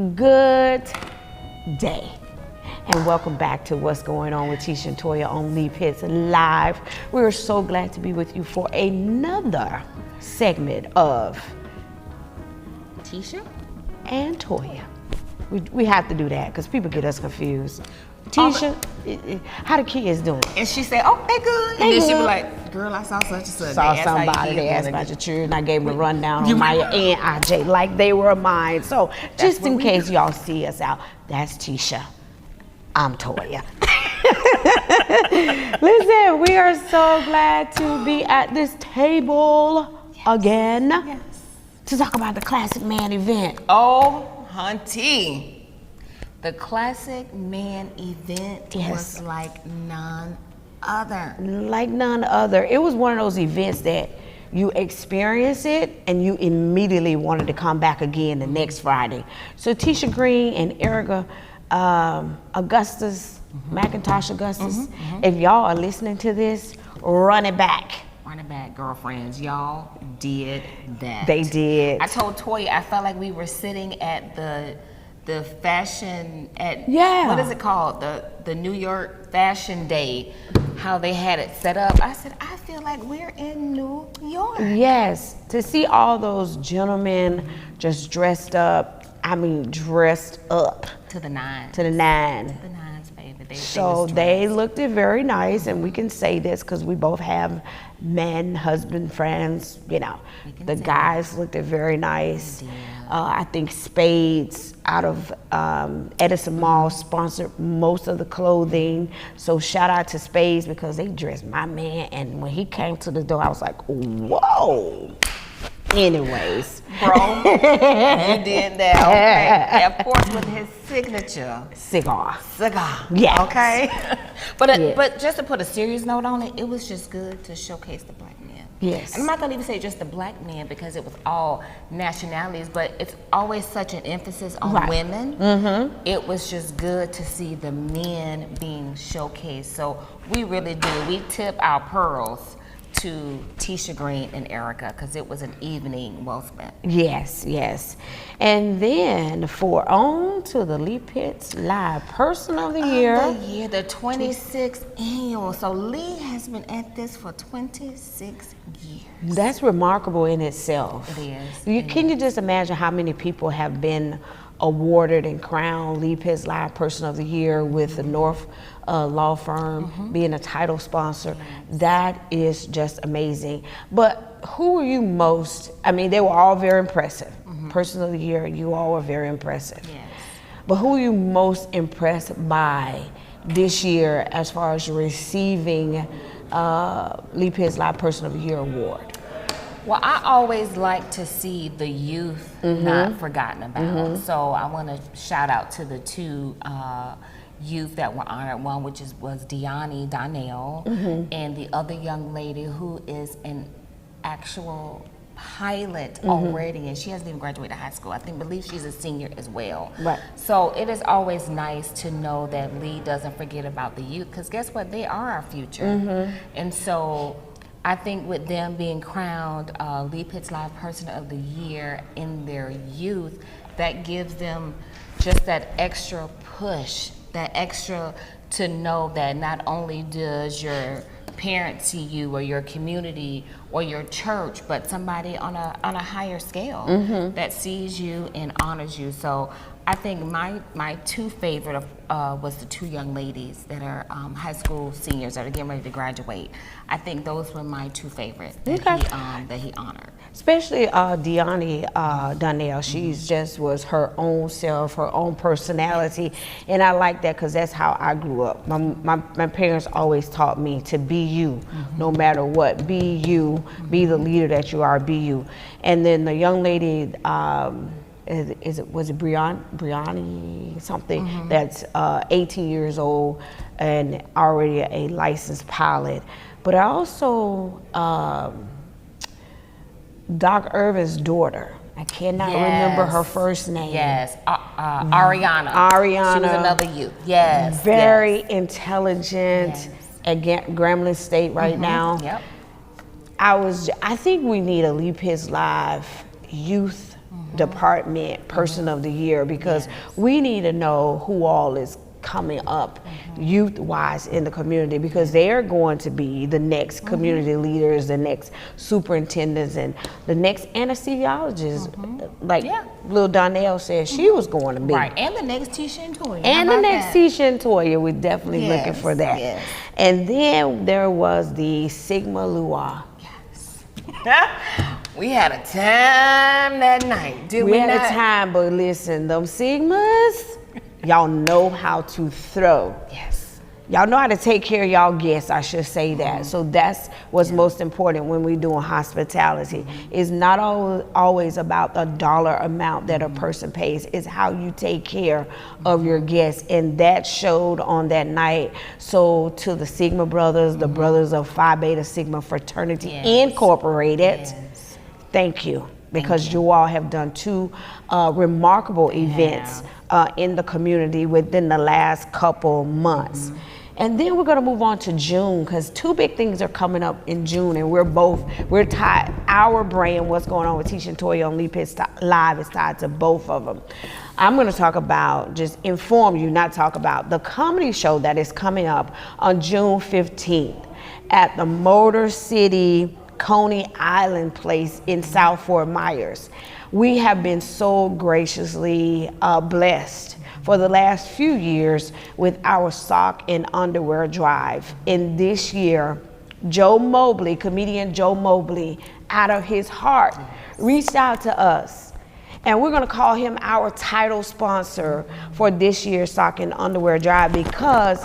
Good day. And welcome back to What's Going On with Tisha and Toya on Leap Hits Live. We are so glad to be with you for another segment of Tisha and Toya. We have to do that because people get us confused. Tisha, how the kids doing? and she said, "Oh, they good." And then she be like, "Girl, I saw such and such." Saw somebody, they asked about your children. I gave them a rundown on Maya and IJ like they were mine. So just in case y'all see us out, that's Tisha. I'm Toya. Listen, we are so glad to be at this table again to talk about the Classic Man event. Oh, hunty. The Classic Man event was like none other. Like none other. It was one of those events that you experience it and you immediately wanted to come back again the next Friday. So Tisha Green and Erica Augustus, McIntosh Augustus, if y'all are listening to this, run it back. Run it back, girlfriends. Y'all did that. They did. I told Toya, I felt like we were sitting at the fashion at what is it called, the New York Fashion Day, how they had it set up. I said, I feel like we're in New York. Yes, to see all those gentlemen just dressed up, dressed up to the nines. To the nines, baby. They looked it very nice, and we can say this because we both have men, husband, friends. You know, the guys looked it very nice. I think Spades out of Edison Mall sponsored most of the clothing. So shout out to Spades because they dressed my man, and when he came to the door, I was like, whoa. Anyways. Bro, you did that, okay. Of course, with his signature. Cigar. Yeah. Okay. But just to put a serious note on it, it was just good to showcase the black men. Yes. And I'm not going to even say just the black men because it was all nationalities, but it's always such an emphasis on women. Mm-hmm. It was just good to see the men being showcased. So we really do. We tip our pearls to Tisha Green and Erica because it was an evening well spent. Yes. And then on to the Leap Hits Live Person of the Year. The 26th annual. So Lee has been at this for 26 years. That's remarkable in itself. It is. Can you just imagine how many people have been awarded and crowned Leap Hits Live Person of the Year with the North law firm being a title sponsor? That is just amazing. But who were you most, they were all very impressive. Person of the Year, you all were very impressive. Yes. But who are you most impressed by this year as far as receiving Leap Hits Live Person of the Year award? Well, I always like to see the youth not forgotten about. So I want to shout out to the two youth that were honored. One was Deani Donnell, and the other young lady who is an actual pilot already, and she hasn't even graduated high school. believe she's a senior as well. Right. So it is always nice to know that Lee doesn't forget about the youth, because guess what? They are our future. And so I think with them being crowned Leap Hits Live Person of the Year in their youth, that gives them just that extra push, that extra to know that not only does your parents see you or your community or your church, but somebody on a higher scale that sees you and honors you. So I think my two favorite was the two young ladies that are high school seniors that are getting ready to graduate. I think those were my two favorites that he honored. Especially Deani Donnell. She's just was her own self, her own personality, and I like that because that's how I grew up. My parents always taught me to be you, no matter what. Be you, be the leader that you are, be you. And then the young lady, was it Brianni something, that's 18 years old and already a licensed pilot. But I also Doc Irvin's daughter. I cannot remember her first name. Yes, Ariana. Ariana. She was another youth. Yes. Very intelligent at Grambling State right now. Yep. I think we need a Leap Hits Live youth department person of the year, because we need to know who all is coming up youth-wise in the community, because they're going to be the next community leaders, the next superintendents, and the next anesthesiologists, like little Donnell said she was going to be. Right, and the next Tisha and Toya. And the next Tisha and Toya, we're definitely looking for that. Yes. And then there was the Sigma Lua. We had a time that night, did we We had not? a time, but listen, them Sigmas, y'all know how to throw. Yes. Y'all know how to take care of y'all guests, I should say that. So that's what's most important when we're doing hospitality. It's not always about the dollar amount that a person pays. It's how you take care of your guests. And that showed on that night. So to the Sigma brothers, the brothers of Phi Beta Sigma Fraternity Incorporated, thank you. Because you all have done two remarkable events in the community within the last couple months. And then we're gonna move on to June, because two big things are coming up in June, and we're tied, our brain, what's going on with Tisha and Toya on Lee Pitts Live is tied to both of them. I'm gonna talk about, just inform you, not talk about, the comedy show that is coming up on June 15th at the Motor City Coney Island place in South Fort Myers. We have been so graciously blessed for the last few years with our sock and underwear drive. And this year, Joe Mobley, comedian Joe Mobley, out of his heart, reached out to us. And we're gonna call him our title sponsor for this year's sock and underwear drive, because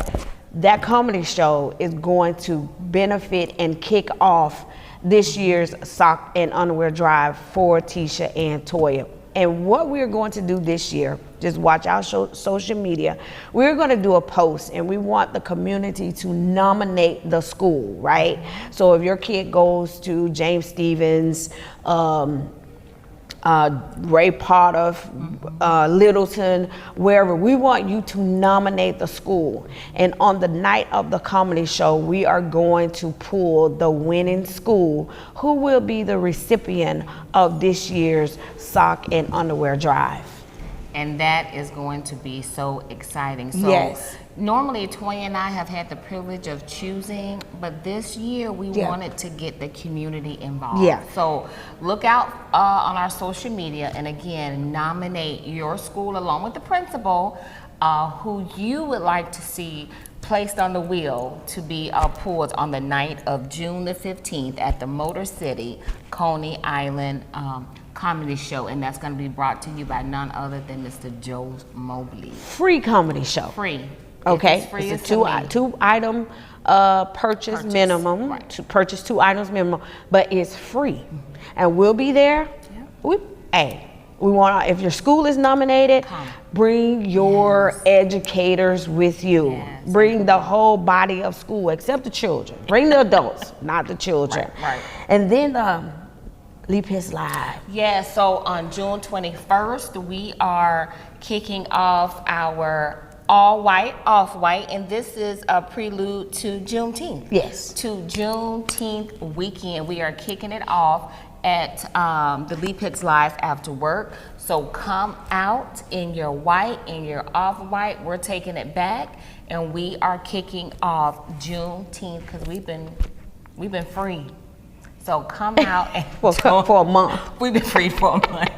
that comedy show is going to benefit and kick off this year's sock and underwear drive for Tisha and Toya. And what we're going to do this year, just watch our social media, we're going to do a post, and we want the community to nominate the school, right? So if your kid goes to James Stevens, Ray Potter, Littleton, wherever, we want you to nominate the school. And on the night of the comedy show, we are going to pull the winning school, who will be the recipient of this year's sock and underwear drive. And that is going to be so exciting. So normally Toya and I have had the privilege of choosing, but this year we wanted to get the community involved. So look out on our social media, and again, nominate your school along with the principal who you would like to see placed on the wheel to be pulled on the night of June the 15th at the Motor City Coney Island comedy show, and that's going to be brought to you by none other than Mr. Joe Mobley. Free comedy show. Free. Okay, It's free, it's a two item purchase minimum, to purchase 2 items minimum, but it's free. And we'll be there. We want, if your school is nominated, bring your educators with you. Bring the whole body of school, except the children. Bring the adults, not the children. And then Lee Pitts Live. So on June 21st, we are kicking off our all white, off white, and this is a prelude to Juneteenth. To Juneteenth weekend. We are kicking it off at the Lee Pitts Live after work. So come out in your white, in your off-white. We're taking it back, and we are kicking off Juneteenth, because we've been free. So come out and for a month. We've been free for a month.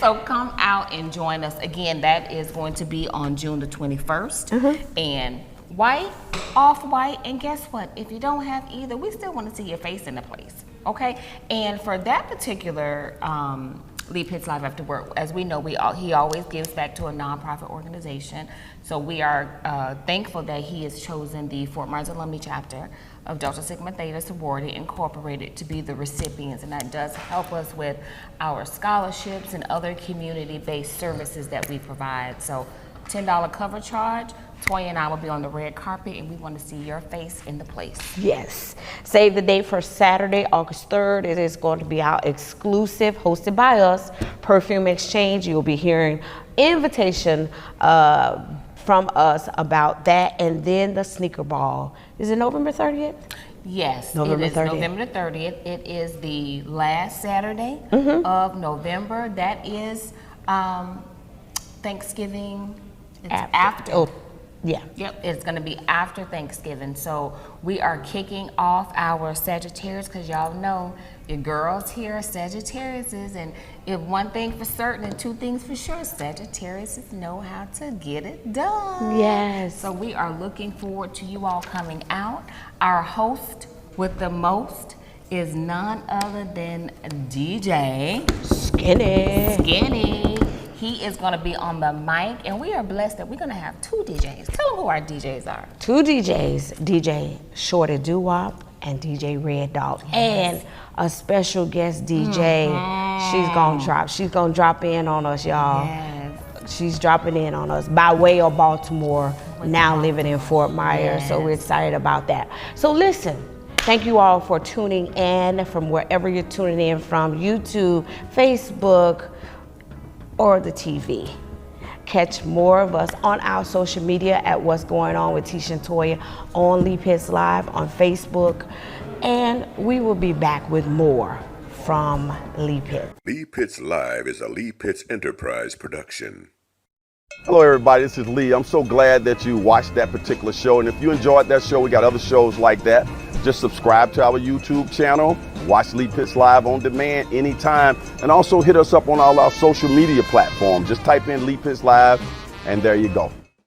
So come out and join us. Again, that is going to be on June the 21st. And white, off-white, and guess what? If you don't have either, we still want to see your face in the place, okay? And for that particular Lee Pitts Live After Work, as we know, he always gives back to a nonprofit organization. So we are thankful that he has chosen the Fort Myers Alumni Chapter of Delta Sigma Theta Sorority Incorporated to be the recipients, and that does help us with our scholarships and other community-based services that we provide. So $10 cover charge. Toya and I will be on the red carpet, and we want to see your face in the place. Save the date for Saturday, August 3rd. It is going to be our exclusive, hosted by us, perfume exchange. You'll be hearing invitation from us about that, and then the sneaker ball. Is it November 30th? Yes, November it is 30th. November the 30th. It is the last Saturday of November. That is Thanksgiving. It's after. Oh, yeah. Yep, it's going to be after Thanksgiving. So we are kicking off our Sagittarius because y'all know your girls here are Sagittariuses, and if one thing for certain and two things for sure, Sagittariuses know how to get it done. Yes. So we are looking forward to you all coming out. Our host with the most is none other than DJ Skinny. He is going to be on the mic, and we are blessed that we're going to have two DJs. Tell them who our DJs are. Two DJs, DJ Shorty Doo-Wop and DJ Red Dog, and a special guest DJ. She's gonna drop in on us, y'all. Yes. She's dropping in on us by way of Baltimore, now living in Fort Myers. So we're excited about that. So listen, thank you all for tuning in from wherever you're tuning in from, YouTube, Facebook, or the TV. Catch more of us on our social media at What's Going On with Tisha and Toya on Lee Pitts Live on Facebook. And we will be back with more from Lee Pitts. Lee Pitts Live is a Lee Pitts Enterprise production. Hello everybody, this is Lee. I'm so glad that you watched that particular show, and if you enjoyed that show, we got other shows like that. Just subscribe to our YouTube channel, watch Lee Pitts Live on demand anytime, and also hit us up on all our social media platforms. Just type in Lee Pitts Live, and there you go.